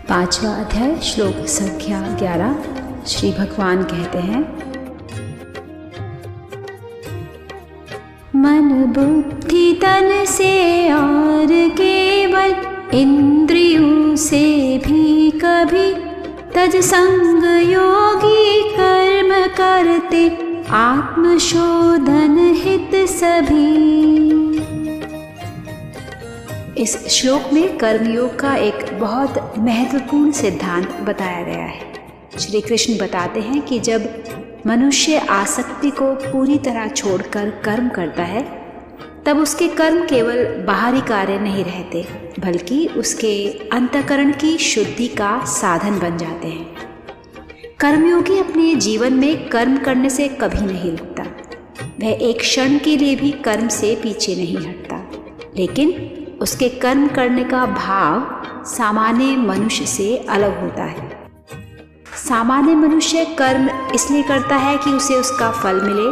5वां अध्याय श्लोक संख्या 11। श्री भगवान कहते हैं, मन बुद्धि तन से और केवल इंद्रियों से भी कभी तज संग योगी कर्म करते आत्मशोधन हित सभी। इस श्लोक में कर्मयोग का एक बहुत महत्वपूर्ण सिद्धांत बताया गया है। श्री कृष्ण बताते हैं कि जब मनुष्य आसक्ति को पूरी तरह छोड़कर कर्म करता है, तब उसके कर्म केवल बाहरी कार्य नहीं रहते, बल्कि उसके अंतःकरण की शुद्धि का साधन बन जाते हैं। कर्मयोगी अपने जीवन में कर्म करने से कभी नहीं रुकता। वह एक क्षण के लिए भी कर्म से पीछे नहीं हटता, लेकिन उसके कर्म करने का भाव सामान्य मनुष्य से अलग होता है। सामान्य मनुष्य कर्म इसलिए करता है कि उसे उसका फल मिले,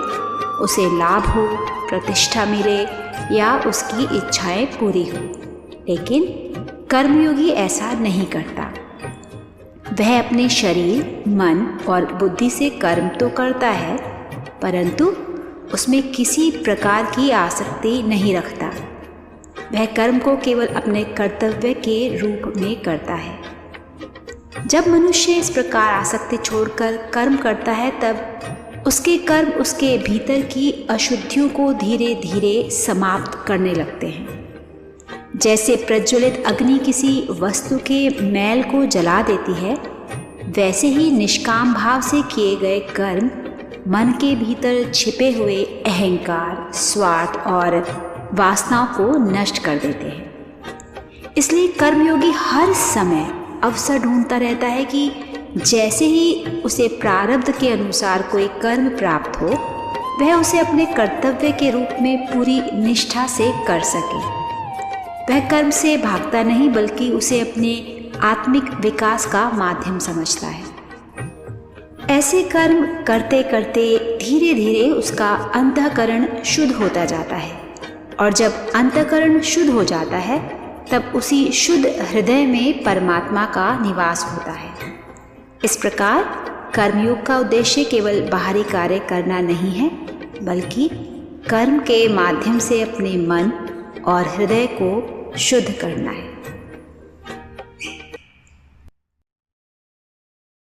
उसे लाभ हो, प्रतिष्ठा मिले या उसकी इच्छाएं पूरी हो। लेकिन कर्मयोगी ऐसा नहीं करता। वह अपने शरीर, मन और बुद्धि से कर्म तो करता है, परंतु उसमें किसी प्रकार की आसक्ति नहीं रखता। वह कर्म को केवल अपने कर्तव्य के रूप में करता है। जब मनुष्य इस प्रकार आसक्ति छोड़कर कर्म करता है, तब उसके कर्म उसके भीतर की अशुद्धियों को धीरे धीरे समाप्त करने लगते हैं। जैसे प्रज्वलित अग्नि किसी वस्तु के मैल को जला देती है, वैसे ही निष्काम भाव से किए गए कर्म मन के भीतर छिपे हुए अहंकार, स्वार्थ और वासनाओं को नष्ट कर देते हैं। इसलिए कर्मयोगी हर समय अवसर ढूंढता रहता है कि जैसे ही उसे प्रारब्ध के अनुसार कोई कर्म प्राप्त हो, वह उसे अपने कर्तव्य के रूप में पूरी निष्ठा से कर सके। वह कर्म से भागता नहीं, बल्कि उसे अपने आत्मिक विकास का माध्यम समझता है। ऐसे कर्म करते करते धीरे धीरे उसका अंतःकरण शुद्ध होता जाता है, और जब अंतःकरण शुद्ध हो जाता है, तब उसी शुद्ध हृदय में परमात्मा का निवास होता है। इस प्रकार कर्मयोग का उद्देश्य केवल बाहरी कार्य करना नहीं है, बल्कि कर्म के माध्यम से अपने मन और हृदय को शुद्ध करना है।